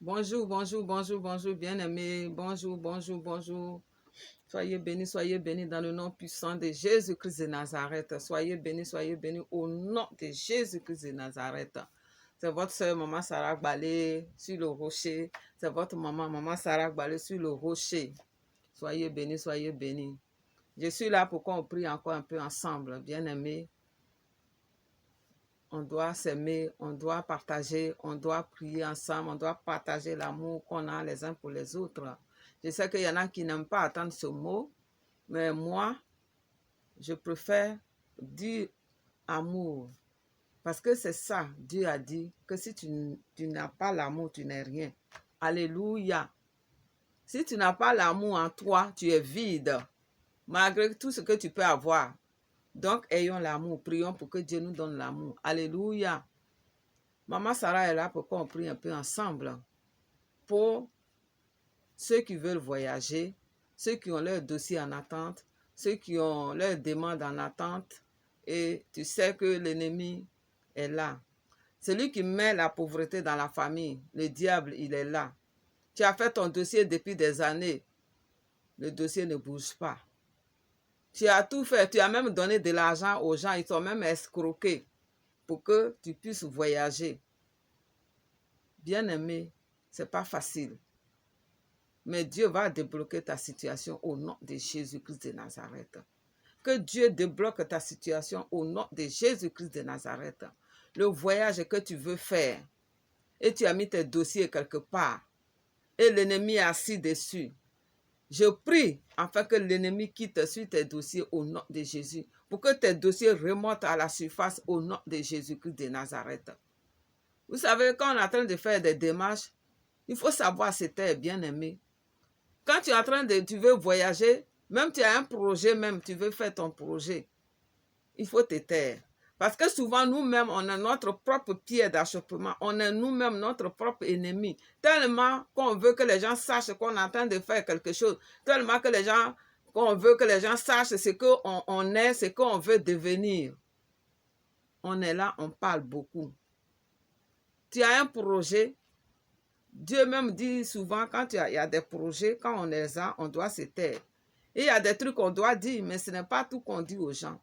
Bonjour, bonjour, bonjour, bonjour, bien-aimés. Bonjour, bonjour, bonjour. Soyez bénis dans le nom puissant de Jésus-Christ de Nazareth. Soyez bénis au nom de Jésus-Christ de Nazareth. C'est votre soeur, maman Sarah Balé, sur le rocher. C'est votre maman, maman Sarah Balé, sur le rocher. Soyez bénis, soyez bénis. Je suis là pour qu'on prie encore un peu ensemble, bien-aimés. On doit s'aimer, on doit partager, on doit prier ensemble, on doit partager l'amour qu'on a les uns pour les autres. Je sais qu'il y en a qui n'aiment pas entendre ce mot, mais moi, je préfère dire amour. Parce que c'est ça, Dieu a dit, que si tu n'as pas l'amour, tu n'es rien. Alléluia. Si tu n'as pas l'amour en toi, tu es vide, malgré tout ce que tu peux avoir. Donc, ayons l'amour, prions pour que Dieu nous donne l'amour. Alléluia. Maman Sarah est là pour qu'on prie un peu ensemble. Pour ceux qui veulent voyager, ceux qui ont leur dossier en attente, ceux qui ont leur demande en attente. Et tu sais que l'ennemi est là. Celui qui met la pauvreté dans la famille, le diable, il est là. Tu as fait ton dossier depuis des années. Le dossier ne bouge pas. Tu as tout fait. Tu as même donné de l'argent aux gens. Ils t'ont même escroqué pour que tu puisses voyager. Bien-aimé, ce n'est pas facile. Mais Dieu va débloquer ta situation au nom de Jésus-Christ de Nazareth. Que Dieu débloque ta situation au nom de Jésus-Christ de Nazareth. Le voyage que tu veux faire, et tu as mis tes dossiers quelque part, et l'ennemi est assis dessus. Je prie afin que l'ennemi quitte sur tes dossiers au nom de Jésus, pour que tes dossiers remontent à la surface au nom de Jésus-Christ de Nazareth. Vous savez, quand on est en train de faire des démarches, il faut savoir se taire, bien-aimé. Quand tu es en train de, tu veux voyager, même tu as un projet, même tu veux faire ton projet, il faut te taire. Parce que souvent, nous-mêmes, on a notre propre pied d'achoppement. On est nous-mêmes notre propre ennemi. Tellement qu'on veut que les gens sachent qu'on est en train de faire quelque chose. Tellement que qu'on veut que les gens sachent ce qu'on est, ce qu'on veut devenir. On est là, on parle beaucoup. Tu as un projet. Dieu même dit souvent, quand il y a des projets, quand on les a, on doit se taire. Et il y a des trucs qu'on doit dire, mais ce n'est pas tout qu'on dit aux gens.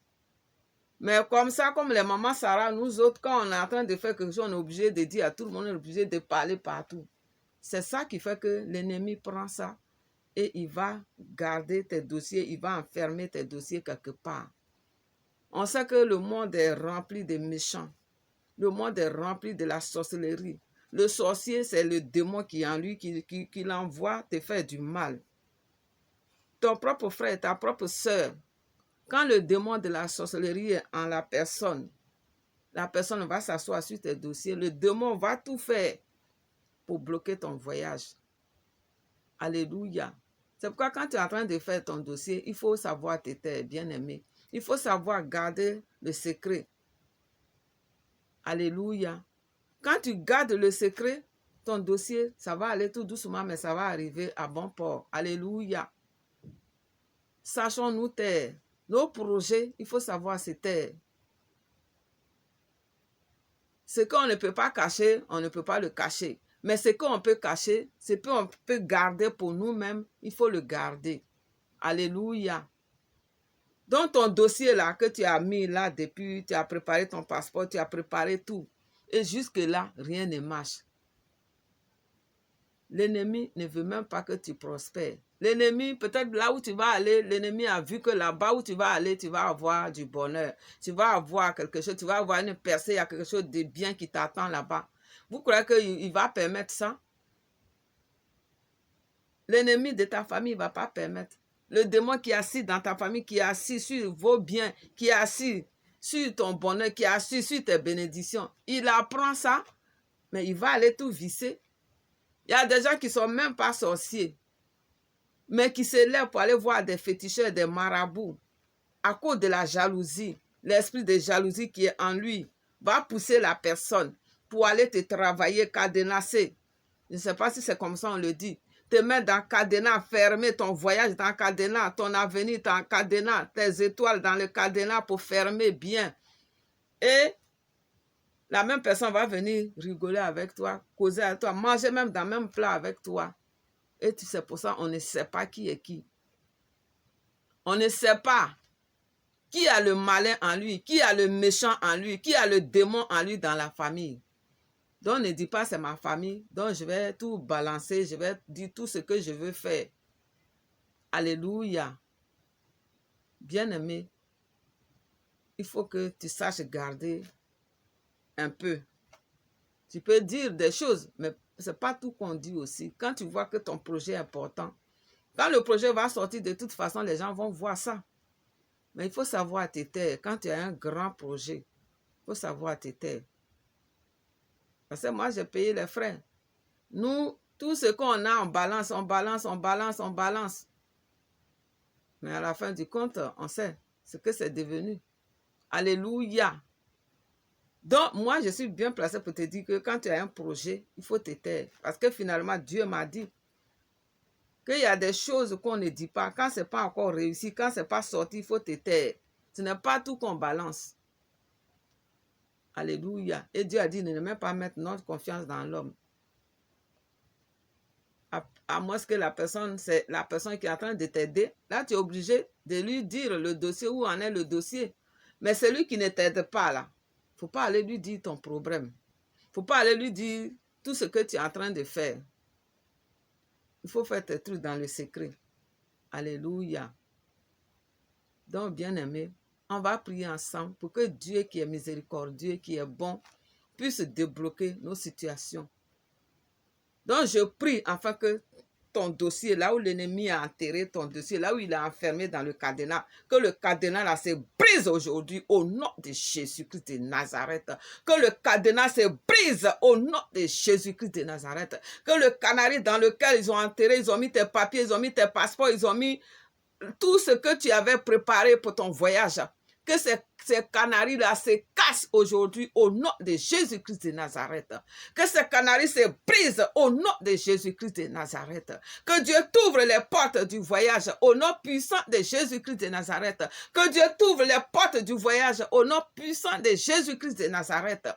Mais comme ça, comme les mamans Sarah, nous autres, quand on est en train de faire quelque chose, on est obligé de dire à tout le monde, on est obligé de parler partout. C'est ça qui fait que l'ennemi prend ça et il va garder tes dossiers, il va enfermer tes dossiers quelque part. On sait que le monde est rempli de méchants. Le monde est rempli de la sorcellerie. Le sorcier, c'est le démon qui est en lui, qui l'envoie te faire du mal. Ton propre frère, ta propre sœur, quand le démon de la sorcellerie est en la personne va s'asseoir sur tes dossiers. Le démon va tout faire pour bloquer ton voyage. Alléluia. C'est pourquoi quand tu es en train de faire ton dossier, il faut savoir te taire, bien-aimé. Il faut savoir garder le secret. Alléluia. Quand tu gardes le secret, ton dossier, ça va aller tout doucement, mais ça va arriver à bon port. Alléluia. Sachons-nous taire. Nos projets, il faut savoir se taire. Ce qu'on ne peut pas cacher, on ne peut pas le cacher. Mais ce qu'on peut cacher, ce qu'on peut garder pour nous-mêmes, il faut le garder. Alléluia. Dans ton dossier là que tu as mis là depuis, tu as préparé ton passeport, tu as préparé tout. Et jusque-là, rien ne marche. L'ennemi ne veut même pas que tu prospères. L'ennemi, peut-être là où tu vas aller, l'ennemi a vu que là-bas où tu vas aller, tu vas avoir du bonheur. Tu vas avoir quelque chose, tu vas avoir une percée, il y a quelque chose de bien qui t'attend là-bas. Vous croyez qu'il va permettre ça? L'ennemi de ta famille ne va pas permettre. Le démon qui est assis dans ta famille, qui est assis sur vos biens, qui est assis sur ton bonheur, qui est assis sur tes bénédictions, il apprend ça, mais il va aller tout visser. Il y a des gens qui ne sont même pas sorciers, mais qui se lèvent pour aller voir des féticheurs, des marabouts, à cause de la jalousie. L'esprit de jalousie qui est en lui va pousser la personne pour aller te travailler, cadenasser. Je ne sais pas si c'est comme ça on le dit. Te mettre dans le cadenas, fermer ton voyage dans le cadenas, ton avenir dans le cadenas, tes étoiles dans le cadenas pour fermer bien. Et La même personne va venir rigoler avec toi, causer avec toi, manger même dans le même plat avec toi. Et c'est pour ça qu'on ne sait pas qui est qui. On ne sait pas qui a le malin en lui, qui a le méchant en lui, qui a le démon en lui dans la famille. Donc ne dis pas c'est ma famille, donc je vais tout balancer, je vais dire tout ce que je veux faire. Alléluia. Bien-aimé, il faut que tu saches garder un peu. Tu peux dire des choses, mais ce n'est pas tout qu'on dit aussi. Quand tu vois que ton projet est important, quand le projet va sortir, de toute façon, les gens vont voir ça. Mais il faut savoir te taire. Quand tu as un grand projet, il faut savoir te taire. Parce que moi, j'ai payé les frais. Nous, tout ce qu'on a, on balance, on balance, on balance, on balance. Mais à la fin du compte, on sait ce que c'est devenu. Alléluia. Donc, moi, je suis bien placé pour te dire que quand tu as un projet, il faut te taire. Parce que finalement, Dieu m'a dit qu'il y a des choses qu'on ne dit pas. Quand ce n'est pas encore réussi, quand ce n'est pas sorti, il faut te taire. Ce n'est pas tout qu'on balance. Alléluia. Et Dieu a dit, ne même pas mettre notre confiance dans l'homme. À moins que la personne, c'est la personne qui est en train de t'aider. Là, tu es obligé de lui dire le dossier, où en est le dossier. Mais celui qui ne t'aide pas là, il ne faut pas aller lui dire ton problème. Il ne faut pas aller lui dire tout ce que tu es en train de faire. Il faut faire tes trucs dans le secret. Alléluia. Donc, bien-aimé, on va prier ensemble pour que Dieu qui est miséricordieux, qui est bon, puisse débloquer nos situations. Donc, je prie afin que ton dossier, là où l'ennemi a enterré ton dossier, là où il a enfermé dans le cadenas, que le cadenas là se brise aujourd'hui au nom de Jésus-Christ de Nazareth. Que le cadenas se brise au nom de Jésus-Christ de Nazareth. Que le canari dans lequel ils ont enterré, ils ont mis tes papiers, ils ont mis tes passeports, ils ont mis tout ce que tu avais préparé pour ton voyage. Que ces canaris-là se cassent aujourd'hui au nom de Jésus-Christ de Nazareth. Que ces canaris se brisent au nom de Jésus-Christ de Nazareth. Que Dieu t'ouvre les portes du voyage au nom puissant de Jésus-Christ de Nazareth. Que Dieu t'ouvre les portes du voyage au nom puissant de Jésus-Christ de Nazareth.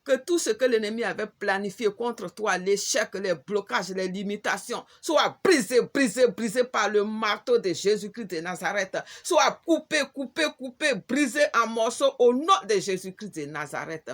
Que tout ce que l'ennemi avait planifié contre toi, l'échec, les blocages, les limitations, soit brisé, brisé, brisé par le marteau de Jésus-Christ de Nazareth. Soit coupé, coupé, coupé, brisé en morceaux au nom de Jésus-Christ de Nazareth.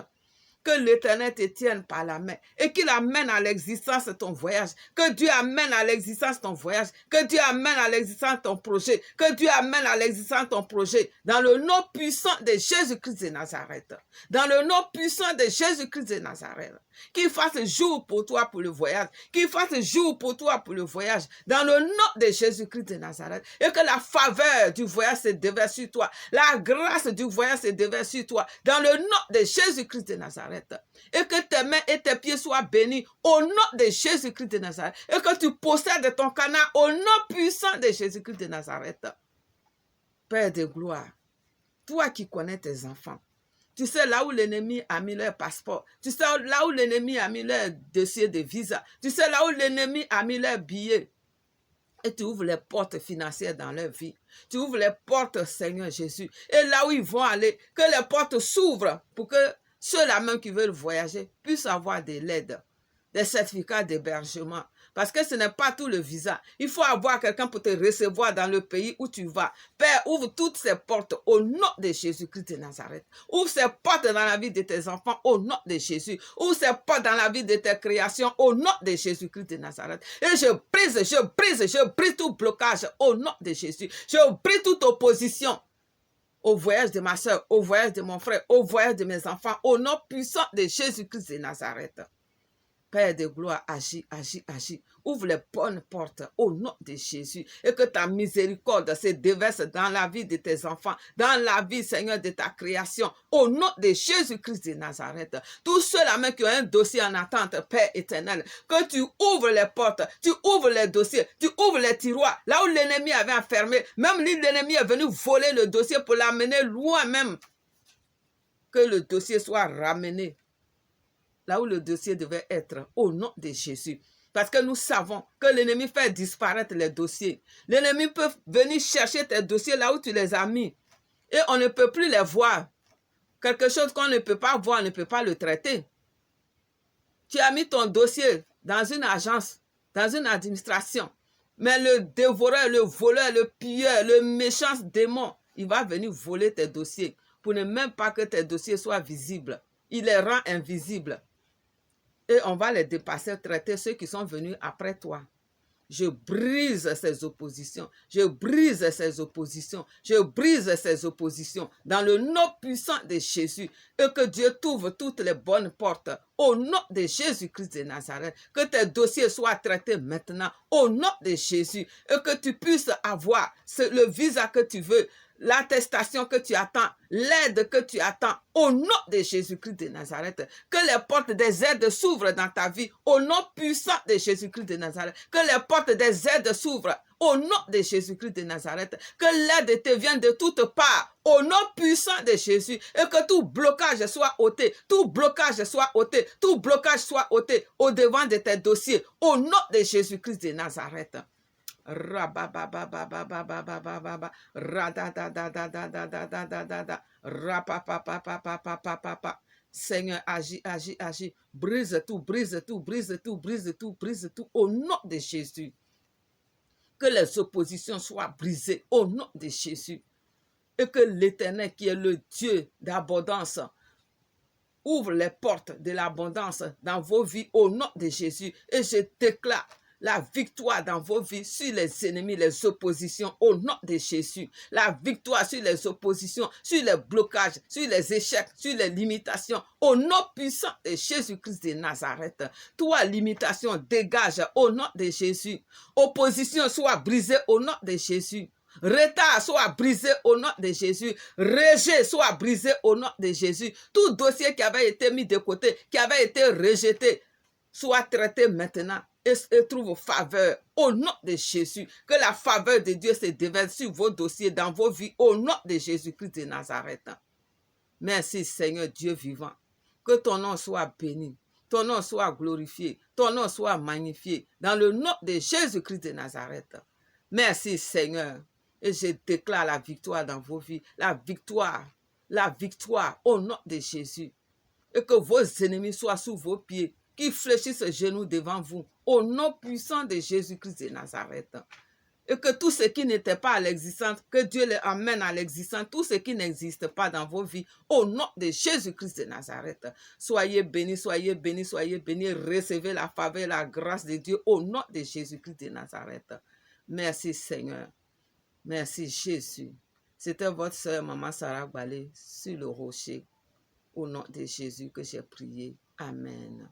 Que l'Éternel te tienne par la main et qu'il amène à l'existence ton voyage. Que Dieu amène à l'existence ton voyage. Que Dieu amène à l'existence ton projet. Que Dieu amène à l'existence ton projet. Dans le nom puissant de Jésus-Christ de Nazareth. Dans le nom puissant de Jésus-Christ de Nazareth. Qu'il fasse jour pour toi pour le voyage. Qu'il fasse jour pour toi pour le voyage. Dans le nom de Jésus-Christ de Nazareth. Et que la faveur du voyage se déverse sur toi. La grâce du voyage se déverse sur toi. Dans le nom de Jésus-Christ de Nazareth. Et que tes mains et tes pieds soient bénis au nom de Jésus-Christ de Nazareth. Et que tu possèdes ton canard au nom puissant de Jésus-Christ de Nazareth. Père de gloire, toi qui connais tes enfants, tu sais là où l'ennemi a mis leur passeport. Tu sais là où l'ennemi a mis leur dossier de visa. Tu sais là où l'ennemi a mis leur billet. Et tu ouvres les portes financières dans leur vie. Tu ouvres les portes, Seigneur Jésus. Et là où ils vont aller, que les portes s'ouvrent pour que ceux-là même qui veulent voyager puissent avoir de l'aide, des certificats d'hébergement. Parce que ce n'est pas tout le visa. Il faut avoir quelqu'un pour te recevoir dans le pays où tu vas. Père, ouvre toutes ces portes au nom de Jésus-Christ de Nazareth. Ouvre ces portes dans la vie de tes enfants au nom de Jésus. Ouvre ces portes dans la vie de tes créations au nom de Jésus-Christ de Nazareth. Et je brise tout blocage au nom de Jésus. Je brise toute opposition au voyage de ma soeur, au voyage de mon frère, au voyage de mes enfants, au nom puissant de Jésus-Christ de Nazareth. Père de gloire, agis, agis, agis. Ouvre les bonnes portes au nom de Jésus et que ta miséricorde se déverse dans la vie de tes enfants, dans la vie, Seigneur, de ta création, au nom de Jésus-Christ de Nazareth. Tous ceux-là même qui ont un dossier en attente, Père éternel, que tu ouvres les portes, tu ouvres les dossiers, tu ouvres les tiroirs, là où l'ennemi avait enfermé, même si l'ennemi est venu voler le dossier pour l'amener loin même, que le dossier soit ramené là où le dossier devait être, au nom de Jésus. Parce que nous savons que l'ennemi fait disparaître les dossiers. L'ennemi peut venir chercher tes dossiers là où tu les as mis. Et on ne peut plus les voir. Quelque chose qu'on ne peut pas voir, on ne peut pas le traiter. Tu as mis ton dossier dans une agence, dans une administration. Mais le dévoreur, le voleur, le pilleur, le méchant démon, il va venir voler tes dossiers pour ne même pas que tes dossiers soient visibles. Il les rend invisibles. Et on va les dépasser, traiter ceux qui sont venus après toi. Je brise ces oppositions. Je brise ces oppositions. Je brise ces oppositions dans le nom puissant de Jésus. Et que Dieu t'ouvre toutes les bonnes portes. Au nom de Jésus-Christ de Nazareth. Que tes dossiers soient traités maintenant. Au nom de Jésus. Et que tu puisses avoir le visa que tu veux. L'attestation que tu attends, l'aide que tu attends, au nom de Jésus-Christ de Nazareth, que les portes des aides s'ouvrent dans ta vie, au nom puissant de Jésus-Christ de Nazareth, que les portes des aides s'ouvrent, au nom de Jésus-Christ de Nazareth, que l'aide te vienne de toutes parts, au nom puissant de Jésus, et que tout blocage soit ôté, tout blocage soit ôté, tout blocage soit ôté au devant de tes dossiers, au nom de Jésus-Christ de Nazareth. Rabababababababababa, radadadadadadadadadada, rapapapapapapapapa. Seigneur, agis, agis, agis. Brise tout, brise tout, brise tout, brise tout, brise tout, au nom de Jésus. Que les oppositions soient brisées au nom de Jésus. Et que l'Éternel, qui est le Dieu d'abondance, ouvre les portes de l'abondance dans vos vies au nom de Jésus. Et je déclare la victoire dans vos vies sur les ennemis, les oppositions au nom de Jésus. La victoire sur les oppositions, sur les blocages, sur les échecs, sur les limitations au nom puissant de Jésus-Christ de Nazareth. Toi, limitation, dégage au nom de Jésus. Opposition soit brisée au nom de Jésus. Retard soit brisé au nom de Jésus. Rejet soit brisé au nom de Jésus. Tout dossier qui avait été mis de côté, qui avait été rejeté, soit traité maintenant et trouve faveur au nom de Jésus. Que la faveur de Dieu se déverse sur vos dossiers, dans vos vies, au nom de Jésus-Christ de Nazareth. Merci Seigneur Dieu vivant. Que ton nom soit béni, ton nom soit glorifié, ton nom soit magnifié, dans le nom de Jésus-Christ de Nazareth. Merci Seigneur. Et je déclare la victoire dans vos vies, la victoire au nom de Jésus. Et que vos ennemis soient sous vos pieds, qu'ils fléchissent genoux devant vous, au nom puissant de Jésus-Christ de Nazareth. Et que tout ce qui n'était pas à l'existence, que Dieu les amène à l'existence, tout ce qui n'existe pas dans vos vies, au nom de Jésus-Christ de Nazareth. Soyez bénis, soyez bénis, soyez bénis, recevez la faveur, la grâce de Dieu, au nom de Jésus-Christ de Nazareth. Merci Seigneur. Merci Jésus. C'était votre sœur Maman Sarah Balé sur le rocher. Au nom de Jésus que j'ai prié. Amen.